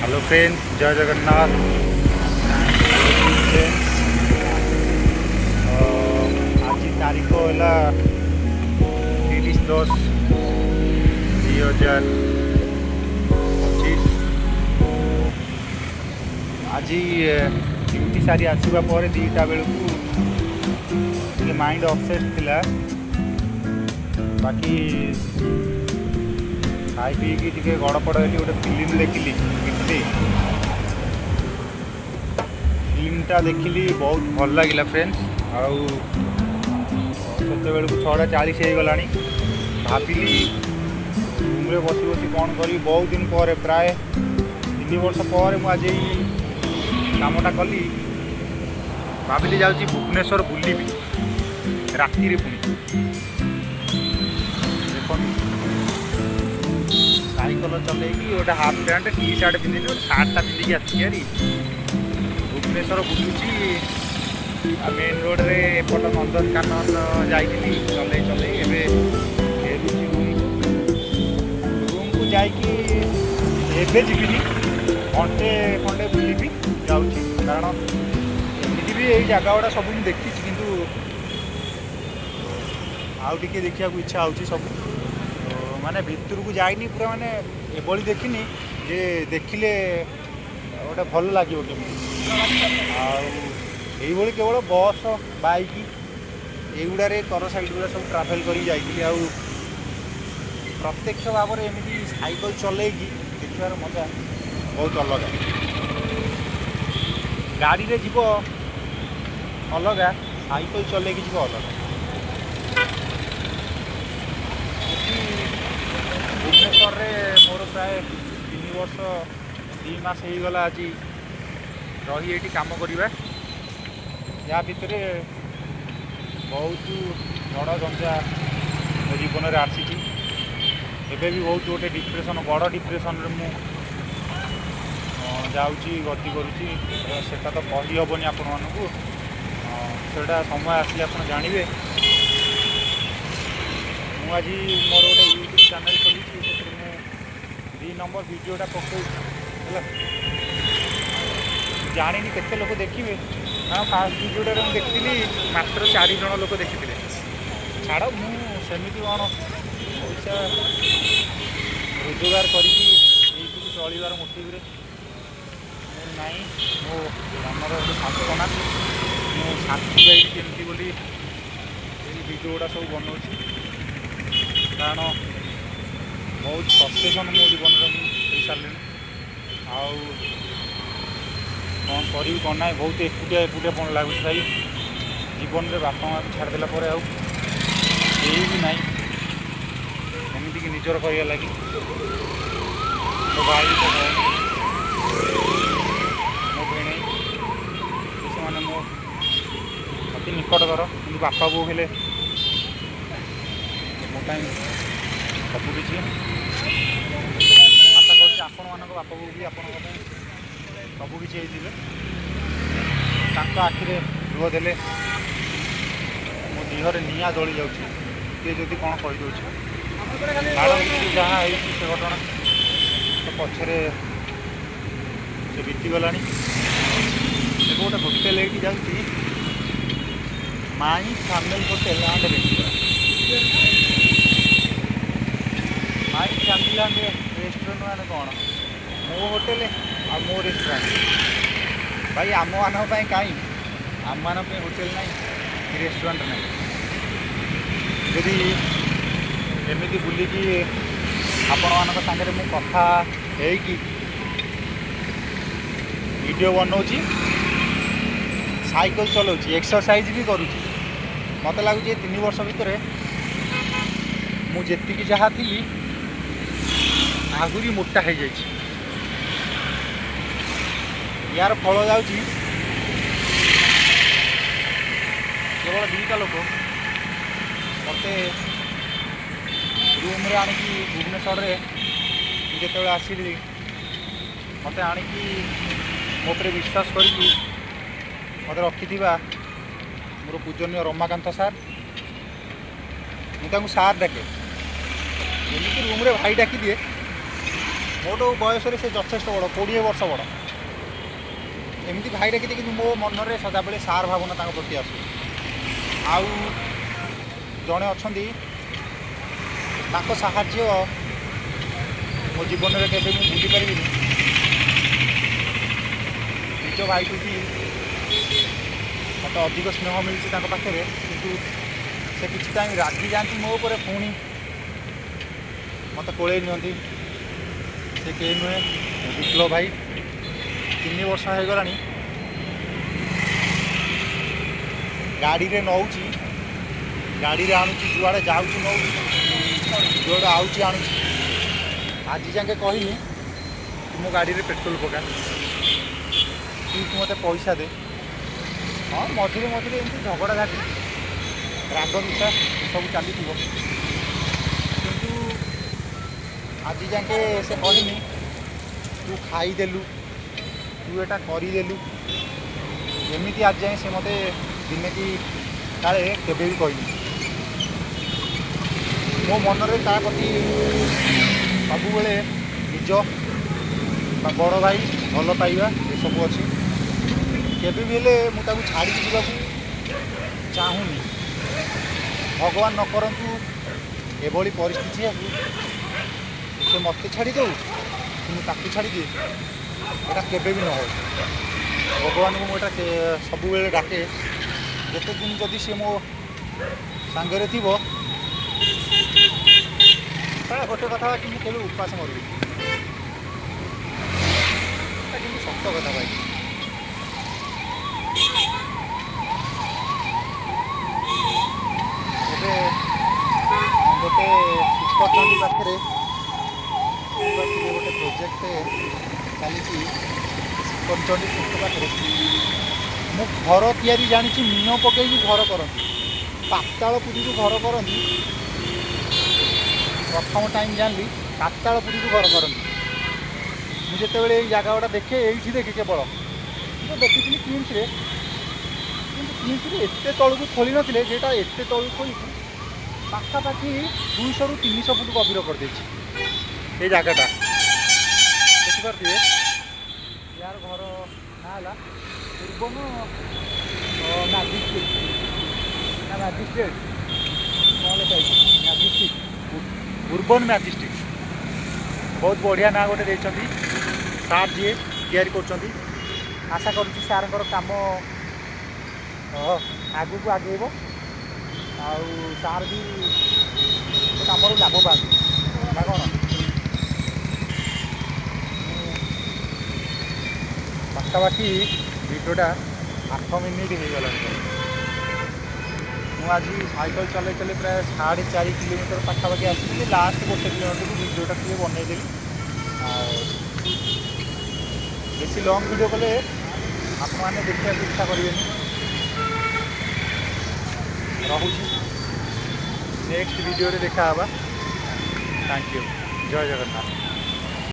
Hello friends, जय Jagannath friends. आज तारीख है 30/10/2025। आज ड्यूटी सारी आसवा पर 2टा बेलू माइंड अपसेट थिला। बाकी खाई पीकी टे गड़पड़ है गोटे फिल्म देखिली। फिल्मटा देखिली बहुत भल लगे फ्रेंड्स। आउ से 6:40 हो गला। भाविली रूम्रे बस बस कौन करी बहुत दिन पर प्राय 3 वर्ष पर मुझे कामटा कली। भाविली जाऊँगी भुवनेश्वर बुलबी राति पुणी देखो साइकल चलैकी गोटे हाफ पैंट टी सार्ट पिंधि सार्टा पिंधिकी आसि भुवनेश्वर बुलूची। मेन रोड रे एपट नंदनकानन जाइली चलै चलै एबे फेरुची रूम को जाइकी एबे जीविनी घंटे खंडे बुलबी जाऊँगी। कारण एमती भी यही जगह गुड़ा सब मुझे देखी किंतु आउ टिके देखा इच्छा हो सब माने भितर को जाइनी पूरा माने एभली देखनी जे देखिले गोटे भल लगे केमी। आउ केवल बस बाइक युड़े कर साइड गुड़ा सब ट्राभेल कर प्रत्यक्ष भाव में एमती साइकिल चलैकी देखार मजा बहुत अलग। गाड़ी रे जीव अलग, साइकिल चलैकी जीव अलग। भुवनेश्वर रे मोर प्राय 3 वर्ष 2 मास हो गला आज रही ये काम करवा। या भितर बहुत बड़ गंजा जीवन में आसी एबे भी बहुत गोटे डिप्रेशन बड़ डिप्रेशन रे मु जाऊँगी गति करुँची। सेटा तो कही हेनी आपण मानू सेटा समय आसिले आप जानवे। मुझे मोर गोटे यूट्यूब चैनल खोली 2 नंबर वीडियोटा पकड़ जानी केते लोक देखिए। हाँ फास्ट वीडियोटे मुझे देखी मात्र 4 जन लोक देखी छाड़ मुझे कौन पैसा रोजगार करी चलबार मोटिव नाई मो मनर गोटे सांत्वना मु शांति पाइबी केमती बोली भिडियो गुड़ा सब बनाऊँ। कारण बहुत फ्रस्ट्रेशन मो जीवन में हो सारे आउ कौन करी कौन ना बहुत एकुटिया एकुटियापन लगुच भाई जीवन में बापा माँ छाड़देला भी ना एमती कि निजर कर लगी मो भाई मो भेणी से मैंने मो अति निकटकर कि बापा बो हेले मो सबकि आशा कर आपण मान बापा बो भी आप सबकि आखिरे लुह देले मो देहरे निआ जली जाऊँगी किए जदि कौन कहीदे जहाँ से घटना तो पछरे से बीतीगला। गोटे होटेल ये जाऊँगी my family hotel and restaurant. My family and restaurant मैंने कौन मो होटेल आ मो रेस्टोरेंट भाई आम मान कहीं आम मान होटेल ना रेस्टोरेंट ना यदि एमती बुलिकी आपण मान सागर मु कथा वीडियो बनाऊँगी साइकिल चलाऊँगी एक्सरसाइज भी करुँची। मत लगुच 3 वर्ष भितर मुझे जहाँ थी आहुरी मोटा हो जाए। यार फल जाऊँगी केवल 2टा लोक मत रूम रे आणिकी भुवनेश्वर जो आसिली मत आणिकी मो पर विश्वास करी मत रखि मोर पूजनीय रमाकांत सार मुझे सार डाके एमती रूम रे भाई डाकी दिए मोटो बयस से यथेष बड़ 20 वर्ष बड़ एमती भाई डाकी कि मो मन में सदाबले सार भावना प्रति आसू आउ जड़े अच्छा साहाଯ୍य मो जीवन में केवे भूली पारि निज भाई को भी मत अधिक स्नेह मिली पाखे किंतु से किसी टाइम रागी जाती मो पर पुणी मत कोड़े नि से कहीं नुहे विप्लव भाई 3 वर्ष हो गला गाड़ी रे नौ गाड़ी रे आणुची जुआड़े जाऊँगी नौ जुआड़े आऊँगी आणुची आज जाके कहनी तू मो गाड़ी रे पेट्रोल पका तू मत पैसा दे हाँ मझे मझे एमती झगड़ा झाटी राग रुषा सब चली किंतु आज जाके से कहनी तू खाईदेलु तू एटा करदेलु एमती आज जाए से मत दिने कि काले केवे भी कहनी मो मन में ता प्रति सब निज बड़ भाई भल पाइबा ये सब अच्छी केवे भी हेले मुझे छाड़ी जावाक चाहूनी भगवान न करंतु एभली परिस्थिति से मत छाड़ी दो कि छाड़ी दिए यहाँ केवे भी न हो भगवान को मुझे सब डाके जिते दिन जदि सी मो सांगे थी गोटे कथा कि मुझे उपास मरबी कि सत कथा भाई गोटे शिखरचंडी पाखे गोटे प्रोजेक्ट चली शिखरचंडी शिखर पाखे मु घर तैयारी जानी मीन पकई घर करती पातालपुरी घर करती प्रथम टाइम जानली पातालपुरी घर करती मुझे ये जगह गुड़ा देखे ये देखे केवल तो देखी किम्स एत तलू खोली नथिले जेटा एत तलू खोली पाखापाखि 200 ରୁ 300 फुट गभीर कर देछि ये जगहटा देखिपे यार घर ना पूर्व मैजिस्ट्रेट ना मैजिस्ट्रेट कौन लिखा मैजिस्ट्रेट उर्बन मैजिस्ट्रेट बहुत बढ़िया ना गोटे देइछंती सार जी तैयारी कर आशा करुँच सार काम आगू को आगेब आर भी कम लाभवान ना कौन पाखापाखि भिडियोटा 8 मिनिट हो गला आज साइकिल चल चल प्राय 4.5 किलोमीटर पाखापाखि आसी लास्ट 1 किलोमीटर को भिडियोटा टे बनईदेली बेसी लंग वीडियो कले आप देखा इच्छा करेंगे रोची नेक्स्ट वीडियो रे देखा थैंक यू जय जगन्नाथ।